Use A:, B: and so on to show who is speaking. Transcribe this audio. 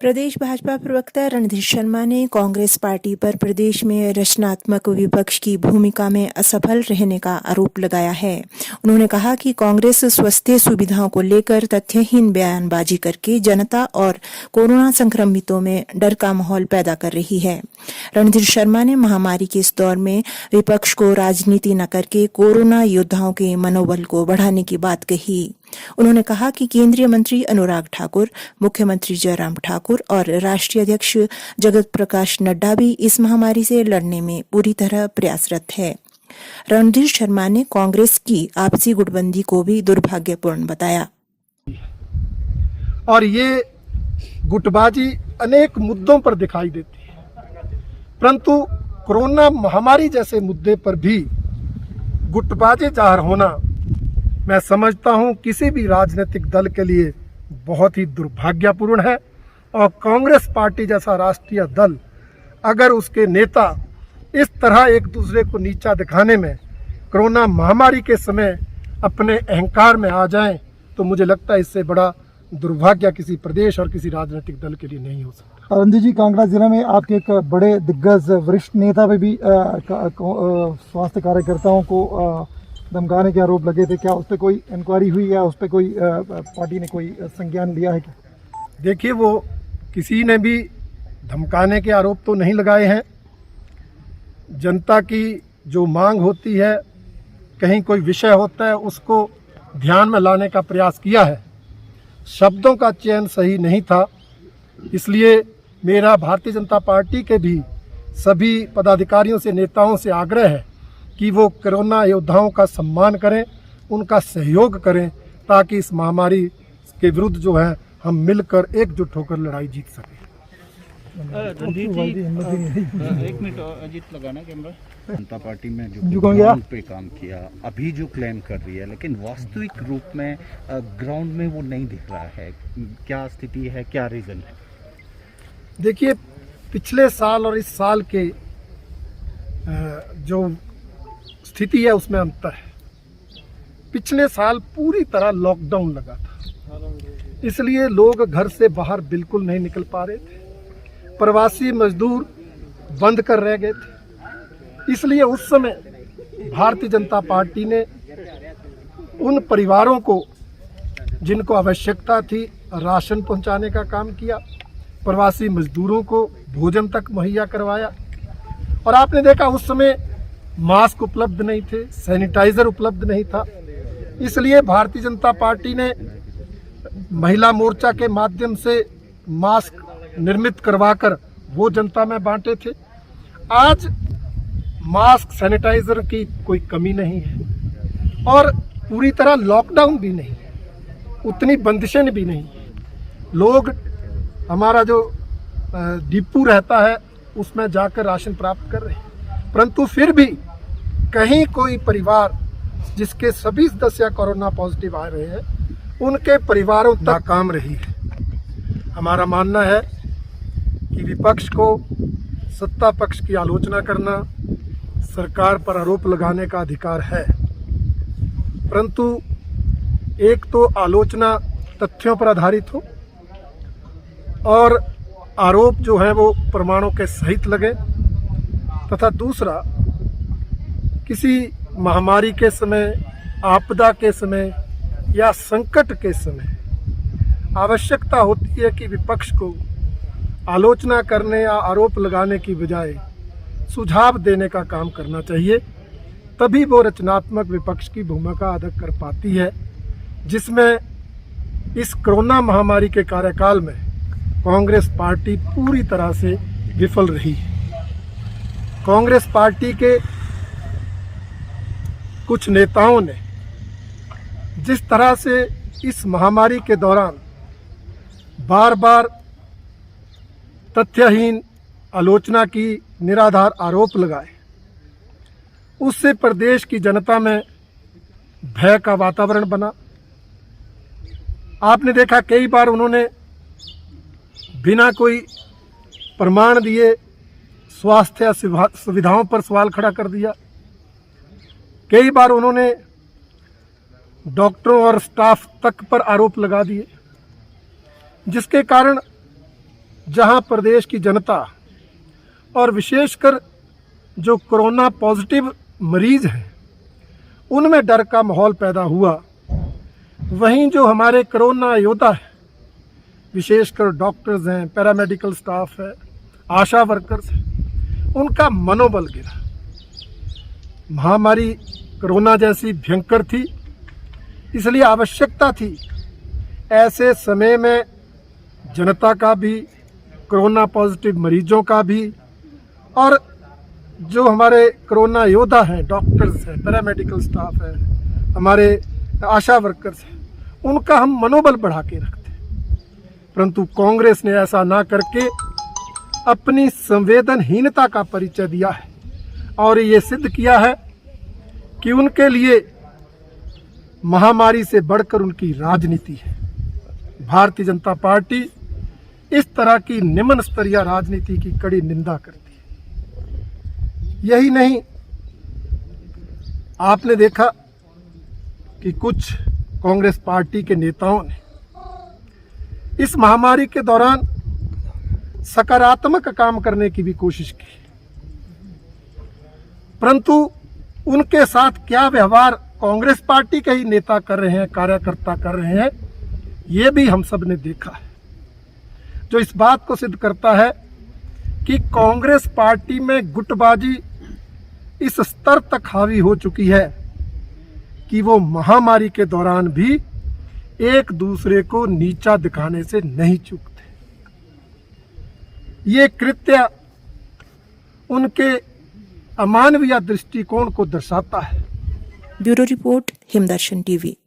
A: प्रदेश भाजपा प्रवक्ता रणधीर शर्मा ने कांग्रेस पार्टी पर प्रदेश में रचनात्मक विपक्ष की भूमिका में असफल रहने का आरोप लगाया है। उन्होंने कहा कि कांग्रेस स्वास्थ्य सुविधाओं को लेकर तथ्यहीन बयानबाजी करके जनता और कोरोना संक्रमितों में डर का माहौल पैदा कर रही है। रणधीर शर्मा ने महामारी के इस दौर में विपक्ष को राजनीति न करके कोरोना योद्धाओं के मनोबल को बढ़ाने की बात कही। उन्होंने कहा कि केंद्रीय मंत्री अनुराग ठाकुर, मुख्यमंत्री जयराम ठाकुर और राष्ट्रीय अध्यक्ष जगत प्रकाश नड्डा भी इस महामारी से लड़ने में पूरी तरह प्रयासरत है। रणधीर शर्मा ने कांग्रेस की आपसी गुटबंदी को भी दुर्भाग्यपूर्ण बताया।
B: और ये गुटबाजी अनेक मुद्दों पर दिखाई देती है, परंतु कोरोना महामारी जैसे मुद्दे पर भी गुटबाजी जाहिर होना मैं समझता हूं किसी भी राजनीतिक दल के लिए बहुत ही दुर्भाग्यपूर्ण है। और कांग्रेस पार्टी जैसा राष्ट्रीय दल अगर उसके नेता इस तरह एक दूसरे को नीचा दिखाने में कोरोना महामारी के समय अपने अहंकार में आ जाएं, तो मुझे लगता है इससे बड़ा दुर्भाग्य किसी प्रदेश और किसी राजनीतिक दल के लिए नहीं हो सकता।
C: रणधीर जी, कांगड़ा जिला में आपके एक बड़े दिग्गज वरिष्ठ नेता पे भी स्वास्थ्य कार्यकर्ताओं को धमकाने के आरोप लगे थे। क्या उस पर कोई इंक्वायरी हुई या उस पर कोई पार्टी ने कोई संज्ञान लिया है क्या?
B: देखिए, वो किसी ने भी धमकाने के आरोप तो नहीं लगाए हैं। जनता की जो मांग होती है, कहीं कोई विषय होता है, उसको ध्यान में लाने का प्रयास किया है। शब्दों का चयन सही नहीं था, इसलिए मेरा भारतीय जनता पार्टी के भी सभी पदाधिकारियों से, नेताओं से आग्रह है कि वो कोरोना योद्धाओं का सम्मान करें, उनका सहयोग करें, ताकि इस महामारी के विरुद्ध जो है हम मिलकर एकजुट होकर लड़ाई जीत सकें।
D: रणधीर जी, एक मिनट अजीत लगाना कैमरा। जनता पार्टी में जो
C: ग्राउंड
D: पे काम किया, अभी जो क्लेम कर रही है, लेकिन वास्तविक रूप में ग्राउंड में वो नहीं दिख रहा है। क्या स्थिति है, क्या रीजन है?
B: देखिए, पिछले साल और इस साल के जो स्थिति है उसमें अंतर है। पिछले साल पूरी तरह लॉकडाउन लगा था, इसलिए लोग घर से बाहर बिल्कुल नहीं निकल पा रहे थे। प्रवासी मजदूर बंद कर रह गए थे, इसलिए उस समय भारतीय जनता पार्टी ने उन परिवारों को जिनको आवश्यकता थी राशन पहुंचाने का काम किया, प्रवासी मजदूरों को भोजन तक मुहैया करवाया। और आपने देखा उस समय मास्क उपलब्ध नहीं थे, सैनिटाइजर उपलब्ध नहीं था, इसलिए भारतीय जनता पार्टी ने महिला मोर्चा के माध्यम से मास्क निर्मित करवाकर वो जनता में बांटे थे। आज मास्क, सैनिटाइजर की कोई कमी नहीं है और पूरी तरह लॉकडाउन भी नहीं है, उतनी बंदिशें भी नहीं है। लोग, हमारा जो डिपू रहता है उसमें जाकर राशन प्राप्त कर रहे हैं, परंतु फिर भी कहीं कोई परिवार जिसके सभी सदस्य कोरोना पॉजिटिव आ रहे हैं, उनके परिवारों तक नाकाम रही है। हमारा मानना है कि विपक्ष को सत्ता पक्ष की आलोचना करना, सरकार पर आरोप लगाने का अधिकार है, परंतु एक तो आलोचना तथ्यों पर आधारित हो और आरोप जो है वो प्रमाणों के सहित लगे, तथा दूसरा, किसी महामारी के समय, आपदा के समय या संकट के समय आवश्यकता होती है कि विपक्ष को आलोचना करने या आरोप लगाने की बजाय सुझाव देने का काम करना चाहिए। तभी वो रचनात्मक विपक्ष की भूमिका अदा कर पाती है, जिसमें इस कोरोना महामारी के कार्यकाल में कांग्रेस पार्टी पूरी तरह से विफल रही है। कांग्रेस पार्टी के कुछ नेताओं ने जिस तरह से इस महामारी के दौरान बार बार तथ्यहीन आलोचना की, निराधार आरोप लगाए, उससे प्रदेश की जनता में भय का वातावरण बना। आपने देखा कई बार उन्होंने बिना कोई प्रमाण दिए स्वास्थ्य सुविधाओं पर सवाल खड़ा कर दिया। कई बार उन्होंने डॉक्टरों और स्टाफ तक पर आरोप लगा दिए, जिसके कारण जहां प्रदेश की जनता और विशेषकर जो कोरोना पॉजिटिव मरीज हैं उनमें डर का माहौल पैदा हुआ, वहीं जो हमारे कोरोना योद्धा हैं, विशेषकर डॉक्टर्स हैं, पैरामेडिकल स्टाफ है, आशा वर्कर्स हैं, उनका मनोबल गिरा। महामारी कोरोना जैसी भयंकर थी, इसलिए आवश्यकता थी ऐसे समय में जनता का भी, कोरोना पॉजिटिव मरीजों का भी, और जो हमारे कोरोना योद्धा हैं, डॉक्टर्स हैं, पैरामेडिकल स्टाफ है, हमारे आशा वर्कर्स हैं, उनका हम मनोबल बढ़ा के रखते। परंतु कांग्रेस ने ऐसा ना करके अपनी संवेदनहीनता का परिचय दिया है और ये सिद्ध किया है कि उनके लिए महामारी से बढ़कर उनकी राजनीति है। भारतीय जनता पार्टी इस तरह की निम्न स्तरीय राजनीति की कड़ी निंदा करती है। यही नहीं, आपने देखा कि कुछ कांग्रेस पार्टी के नेताओं ने इस महामारी के दौरान सकारात्मक काम करने की भी कोशिश की, परंतु उनके साथ क्या व्यवहार कांग्रेस पार्टी के ही नेता कर रहे हैं, कार्यकर्ता कर रहे हैं, ये भी हम सब ने देखा है, जो इस बात को सिद्ध करता है कि कांग्रेस पार्टी में गुटबाजी इस स्तर तक हावी हो चुकी है कि वो महामारी के दौरान भी एक दूसरे को नीचा दिखाने से नहीं चूकते। ये कृत्य उनके अमानवीय दृष्टिकोण को दर्शाता है।
A: Bureau report, Himdarshan TV.